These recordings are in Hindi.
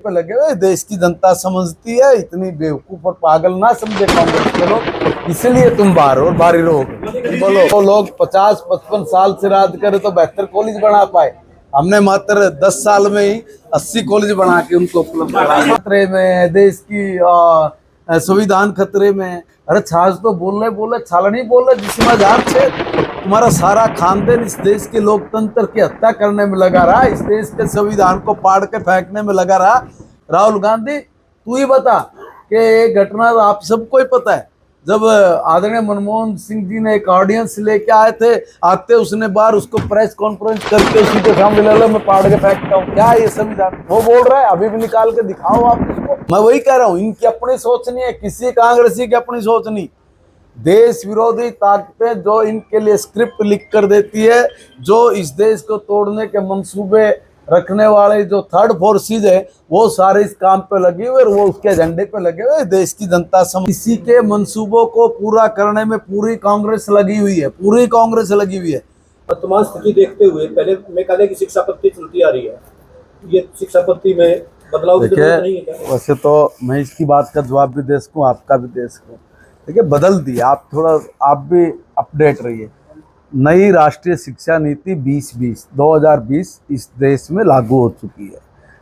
पे लगे हुए देश की जनता समझती है, इतनी बेवकूफ और पागल ना समझे कांग्रेस के लोग, इसलिए तुम बाहर और बाहरी रहोगे। बोलो वो लोग 50-55 साल से राज करे तो 72 कॉलेज बना पाए, हमने मात्र 10 साल में ही 80 कॉलेज बना के उनको उपलब्ध कराया। खतरे में देश की संविधान खतरे में। अरे छाछ तो बोल रहे छाल नहीं बोल रहे, जिसमें हजार छे तुम्हारा सारा खानदान इस देश के लोकतंत्र की हत्या करने में लगा रहा, इस देश के संविधान को पाड़ के फेंकने में लगा रहा। राहुल गांधी तू ही बता कि ये घटना आप सबको ही पता है, जब आदरणीय मनमोहन सिंह जी ने एक ऑडियंस लेके आए थे, आते उसने बार उसको प्रेस कॉन्फ्रेंस करके उसी के सामने ले लो मैं पाड़ के फेंकता हूँ, क्या ये संविधान वो बोल रहा है, अभी भी निकाल के दिखाओ आप उसको। मैं वही कह रहा हूँ, इनकी अपनी सोच नहीं है, किसी कांग्रेसी की अपनी सोच नहीं। देश विरोधी ताकतें जो इनके लिए स्क्रिप्ट लिख कर देती है, जो इस देश को तोड़ने के मंसूबे रखने वाले जो थर्ड फोर्सेज है, वो सारे इस काम पे लगे हुए और वो उसके एजेंडे पे लगे हुए। देश की जनता इसी के मंसूबों को पूरा करने में पूरी कांग्रेस लगी हुई है, पूरी कांग्रेस लगी हुई है। वर्तमान स्थिति देखते हुए पहले मेघालय की शिक्षा पद्धति चलती आ रही है, ये शिक्षा पद्धति में बदलाव की जरूरत नहीं है क्या? वैसे तो मैं इसकी बात का जवाब भी दे सकूं, आपका भी दे सकूं। देखिए बदल दिया, आप थोड़ा आप भी अपडेट रहिए। नई राष्ट्रीय शिक्षा नीति 2020 इस देश में लागू हो चुकी है।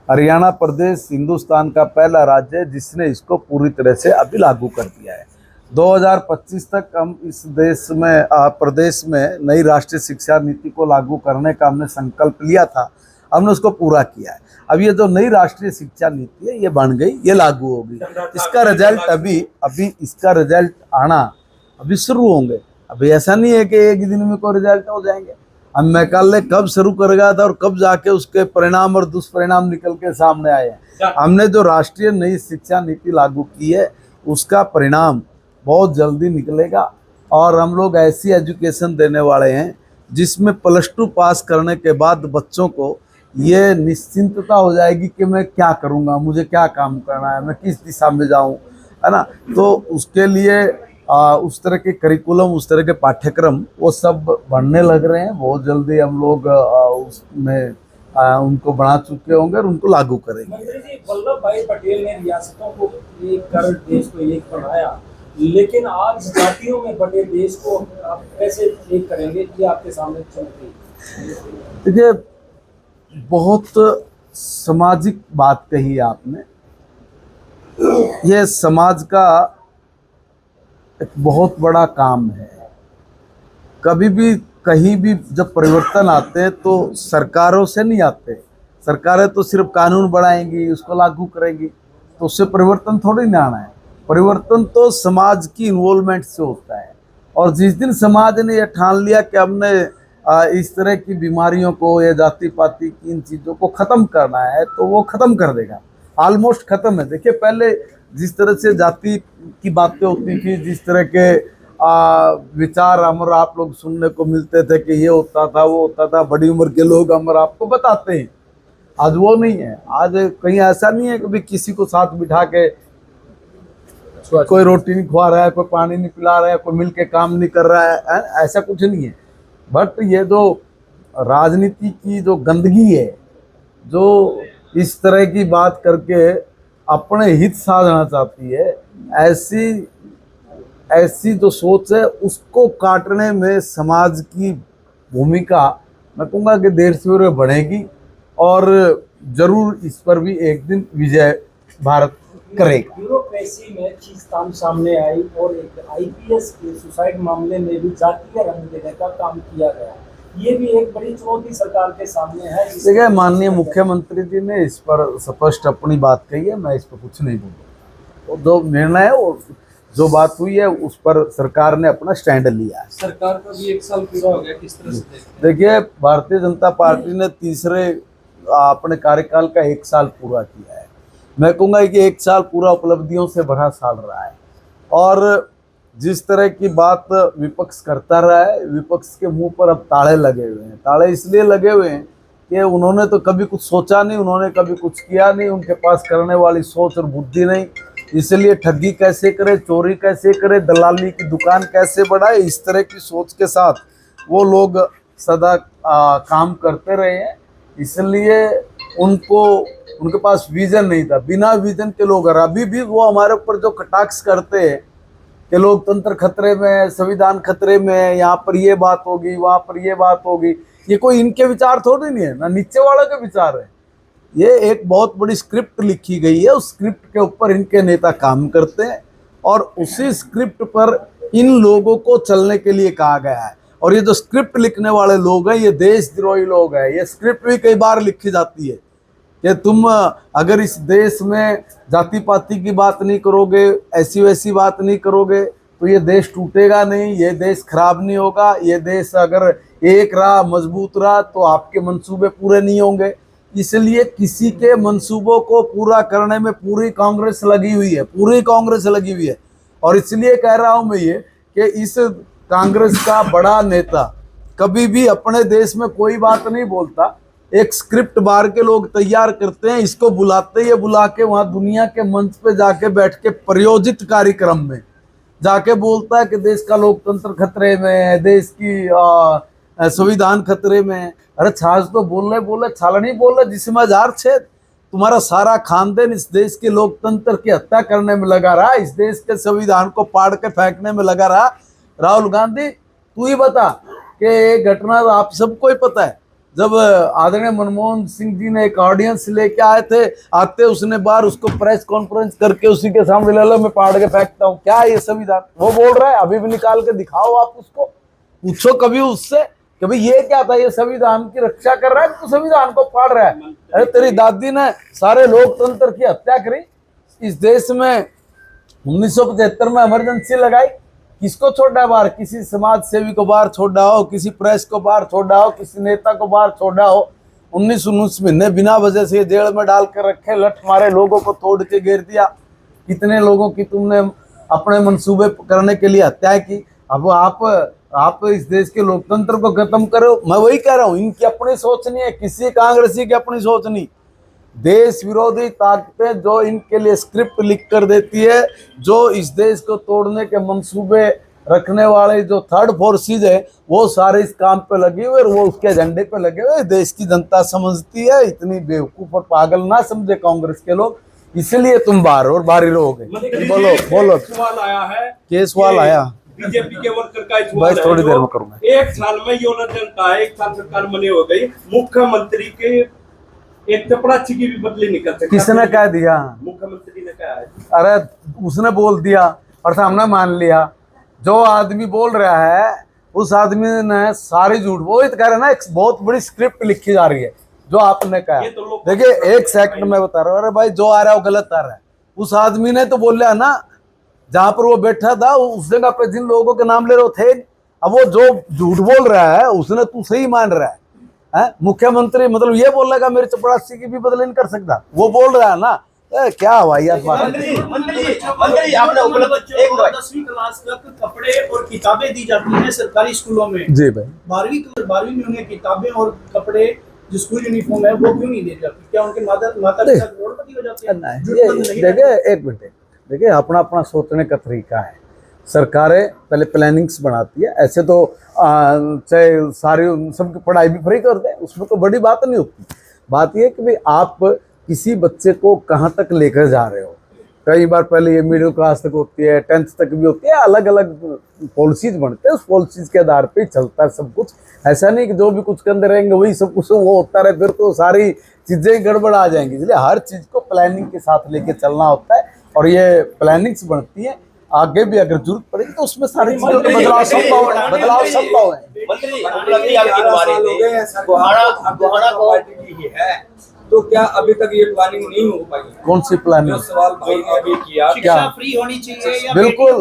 हरियाणा प्रदेश हिंदुस्तान का पहला राज्य है जिसने इसको पूरी तरह से अभी लागू कर दिया है। 2025 तक हम इस देश में प्रदेश में नई राष्ट्रीय शिक्षा नीति को लागू करने का हमने संकल्प लिया था, हमने उसको पूरा किया है। अब ये जो नई राष्ट्रीय शिक्षा नीति है ये बन गई, ये लागू होगी। इसका रिजल्ट अभी इसका रिजल्ट आना अभी शुरू होंगे। अभी ऐसा नहीं है कि एक दिन में कोई रिजल्ट हो जाएंगे। अब मेघालय कब शुरू करेगा था और कब जाके उसके परिणाम और दुष्परिणाम निकल के सामने आए हैं। हमने जो राष्ट्रीय नई शिक्षा नीति लागू की है उसका परिणाम बहुत जल्दी निकलेगा और हम लोग ऐसी एजुकेशन देने वाले हैं जिसमें +2 पास करने के बाद बच्चों को ये निश्चिंतता हो जाएगी कि मैं क्या करूँगा, मुझे क्या काम करना है, मैं किस दिशा में जाऊँ, है ना। तो उसके लिए उस तरह के करिकुलम, उस तरह के पाठ्यक्रम वो सब बनने लग रहे हैं। बहुत जल्दी हम लोग उसमें उनको बना चुके होंगे और उनको लागू करेंगे। मंत्री जी, वल्लभ भाई पटेल ने रियासतों को एक कर देश को एक बनाया, लेकिन आज जातियों में बटे देश को आप कैसे एक करेंगे, ये आपके सामने चुनौती। देखिए बहुत सामाजिक बात कही आपने, ये समाज का एक बहुत बड़ा काम है। कभी भी कहीं भी जब परिवर्तन आते हैं तो सरकारों से नहीं आते, सरकारें तो सिर्फ कानून बनाएंगी, उसको लागू करेंगी, तो उससे परिवर्तन थोड़ी ना आना है। परिवर्तन तो समाज की इन्वॉल्वमेंट से होता है। और जिस दिन समाज ने यह ठान लिया कि हमने इस तरह की बीमारियों को या जाति पाति की इन चीज़ों को ख़त्म करना है तो वो ख़त्म कर देगा। ऑलमोस्ट ख़त्म है। देखिए पहले जिस तरह से जाति की बातें होती थी, जिस तरह के विचार हम और आप लोग सुनने को मिलते थे कि ये होता था वो होता था, बड़ी उम्र के लोग हम और आपको बताते हैं, आज वो नहीं है। आज कहीं ऐसा नहीं है कि भी किसी को साथ बिठा के कोई रोटी नहीं खवा रहा है, कोई पानी नहीं पिला रहा है, कोई मिल के काम नहीं कर रहा है, ऐसा कुछ नहीं है। बट ये जो राजनीति की जो गंदगी है, जो इस तरह की बात करके अपने हित साधना चाहती है, ऐसी जो सोच है उसको काटने में समाज की भूमिका मैं कहूँगा कि देर से बढ़ेगी और जरूर इस पर भी एक दिन विजय भारत करेगा। ब्यूरोक्रेसी में चीज सामने आई और एक आईपीएस के सुसाइड मामले में भी जातीय रंग देने का काम किया गया, ये भी एक बड़ी चुनौती सरकार के सामने है। देखिए माननीय मुख्यमंत्री जी ने इस पर स्पष्ट अपनी बात कही है, मैं इस पर कुछ नहीं बोलूँगा। तो जो निर्णय है वो जो बात हुई है उस पर सरकार ने अपना स्टैंड लिया है। सरकार का भी 1 साल पूरा हो गया, किस तरह से देखिए भारतीय जनता पार्टी ने तीसरे अपने कार्यकाल का 1 साल पूरा किया है। मैं कहूँगा कि 1 साल पूरा उपलब्धियों से भरा साल रहा है और जिस तरह की बात विपक्ष करता रहा है, विपक्ष के मुंह पर अब ताले लगे हुए हैं। ताले इसलिए लगे हुए हैं कि उन्होंने तो कभी कुछ सोचा नहीं, उन्होंने कभी कुछ किया नहीं, उनके पास करने वाली सोच और बुद्धि नहीं, इसलिए ठगी कैसे करे, चोरी कैसे करे, दलाली की दुकान कैसे बढ़ाए, इस तरह की सोच के साथ वो लोग सदा काम करते रहे हैं। इसलिए उनको उनके पास विजन नहीं था, बिना विजन के लोग। और अभी भी वो हमारे ऊपर जो कटाक्ष करते हैं कि लोकतंत्र खतरे में, संविधान खतरे में, यहाँ पर ये बात होगी, वहां पर ये बात होगी, ये कोई इनके विचार थोड़े नहीं है ना, नीचे वालों के विचार है। ये एक बहुत बड़ी स्क्रिप्ट लिखी गई है, उस स्क्रिप्ट के ऊपर इनके नेता काम करते हैं और उसी स्क्रिप्ट पर इन लोगों को चलने के लिए कहा गया है। और ये जो स्क्रिप्ट लिखने वाले लोग हैं, ये देशद्रोही लोग हैं। ये स्क्रिप्ट भी कई बार लिखी जाती है कि तुम अगर इस देश में जाति पाति की बात नहीं करोगे, ऐसी वैसी बात नहीं करोगे, तो ये देश टूटेगा नहीं, ये देश खराब नहीं होगा। ये देश अगर एक रहा, मजबूत रहा, तो आपके मंसूबे पूरे नहीं होंगे। इसलिए किसी के मंसूबों को पूरा करने में पूरी कांग्रेस लगी हुई है, पूरी कांग्रेस लगी हुई है। और इसलिए कह रहा हूं मैं ये कि इस कांग्रेस का बड़ा नेता कभी भी अपने देश में कोई बात नहीं बोलता। एक स्क्रिप्ट बाहर के लोग तैयार करते हैं, इसको बुलाते ही बुला के वहां दुनिया के मंच पे जाके बैठ के प्रायोजित कार्यक्रम में जाके बोलता है कि देश का लोकतंत्र खतरे में है, देश की संविधान खतरे में है। अरे छाछ तो बोले छाल नहीं बोल रहे, जिसमें हजार छेद। तुम्हारा सारा खानदान इस देश के लोकतंत्र की हत्या करने में लगा रहा, इस देश के संविधान को पाड़ के फेंकने में लगा रहा। राहुल गांधी, तू ही बता कि ये घटना आप सबको ही पता है। जब आदरणीय मनमोहन सिंह जी ने एक ऑडियंस लेके आए थे, आते उसने बाहर उसको प्रेस कॉन्फ्रेंस करके उसी के सामने ले लो मैं पाड़ के फेंकता हूँ, क्या है ये संविधान? वो बोल रहा है, अभी भी निकाल के दिखाओ, आप उसको पूछो कभी उससे कि भाई ये क्या था, ये संविधान की रक्षा कर रहा है तो संविधान को फाड़ रहा है। अरे तेरी दादी ने सारे लोकतंत्र की हत्या करी इस देश में, 1975 में इमरजेंसी लगाई, किसको छोड़ा बाहर? किसी समाज सेवी को बाहर छोड़ा हो, किसी प्रेस को बाहर छोड़ा हो, किसी नेता को बाहर छोड़ा हो। 19 महीने बिना वजह से जेल में डाल कर रखे, लठ मारे, लोगों को तोड़ के घेर दिया। कितने लोगों की तुमने अपने मंसूबे करने के लिए हत्या की। अब आप इस देश के लोकतंत्र को खत्म करो। मैं वही कह रहा हूँ, इनकी अपनी सोच नहीं है, किसी कांग्रेसी की अपनी सोच नहीं। देश विरोधी ताकतें जो इनके लिए स्क्रिप्ट लिख कर देती है, जो इस देश को तोड़ने के मंसूबे रखने वाले जो थर्ड फोर्सेज है, वो सारे इस काम पे लगे हुए और वो उसके एजेंडे पे लगे हुए। देश की जनता समझती है, इतनी बेवकूफ और पागल ना समझे कांग्रेस के लोग, इसलिए तुम बाहर और बाहरी रहोगे। बोलो सवाल आया है, केस सवाल आया बीजेपी के वर्कर का भाई, थोड़ी देर में करूंगा। एक साल में योजना जनता है, एक साल सरकार बनी हो गई, मुख्यमंत्री के एक चपरासी की भी बदली नहीं कर सकता। किसने कह दिया? मुख्यमंत्री ने कहा है। अरे उसने बोल दिया और हमने मान लिया। जो आदमी बोल रहा है उस आदमी ने सारी झूठ, वो ही तो कह रहा है ना, एक बहुत बड़ी स्क्रिप्ट लिखी जा रही है जो आपने कहा। देखिए एक सेकंड में बता रहा हूँ, अरे भाई जो आ रहा है वो गलत आ रहा है। उस आदमी ने तो बोला ना, जहां पर वो बैठा था उस जगह पे जिन लोगों के नाम ले रहे थे, अब वो जो झूठ बोल रहा है उसने तू सही मान रहा है। मुख्यमंत्री मतलब ये बोल रहा है मेरे चपरासी की भी बदली नहीं कर सकता, वो बोल रहा है ना। क्या हुआ यार? मंत्री आपने उपलब्ध 10वीं क्लास तक कपड़े और किताबें दी जाती हैं सरकारी स्कूलों में। जी भाई। 12वीं में उन्हें किताबें और कपड़े जो स्कूल यूनिफॉर्म है वो क्यों नहीं दी जाती? क्या उनके माता पिता करोड़पति हो जाते हैं? देखिए एक मिनट, देखिए अपना अपना सोचने का तरीका है। सरकारें पहले प्लानिंग्स बनाती है, ऐसे तो चाहे सारी सबकी पढ़ाई भी फ्री कर दें, उसमें तो बड़ी बात नहीं होती। बात यह कि भाई आप किसी बच्चे को कहाँ तक लेकर जा रहे हो। कई बार पहले ये मिडिल क्लास तक होती है, 10th तक भी होती है, अलग अलग पॉलिसीज बनते हैं, उस पॉलिसीज के आधार पे चलता है सब कुछ। ऐसा नहीं कि जो भी कुछ के अंदर रहेंगे वही सब कुछ वो होता रहे, फिर तो सारी चीज़ें गड़बड़ आ जाएंगी। इसलिए हर चीज़ को प्लानिंग के साथ लेके चलना होता है और ये प्लानिंग्स बनती है। आगे भी अगर जरूरत पड़ेगी तो उसमें सारी चीजों में बदलाव संभव है। तो क्या अभी तक ये प्लानिंग नहीं हो पाई? कौन सी प्लानिंग? सवाल भाई ने अभी किया, शिक्षा फ्री होनी चाहिए या बिल्कुल,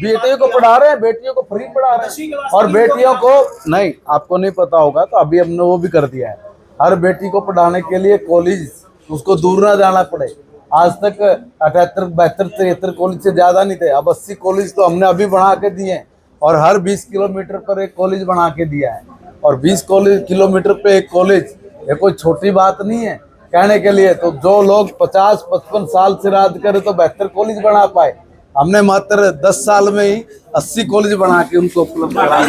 बेटियों को पढ़ा रहे हैं, बेटियों को फ्री पढ़ा रहे हैं। और बेटियों को नहीं, आपको नहीं पता होगा तो अभी हमने वो भी कर दिया है, हर बेटी को पढ़ाने के लिए कॉलेज उसको दूर ना जाना पड़े। आज तक 78, 72, 73 कॉलेज से ज्यादा नहीं थे, अब 80 कॉलेज तो हमने अभी बना के दिए हैं और हर 20 किलोमीटर पर एक कॉलेज बना के दिया है। और 20 किलोमीटर पे एक कॉलेज, ये कोई छोटी बात नहीं है कहने के लिए। तो जो लोग 50-55 साल से राज करे तो 72 कॉलेज बना पाए, हमने मात्र 10 साल में ही 80 कॉलेज बना के उनको उपलब्ध कराया।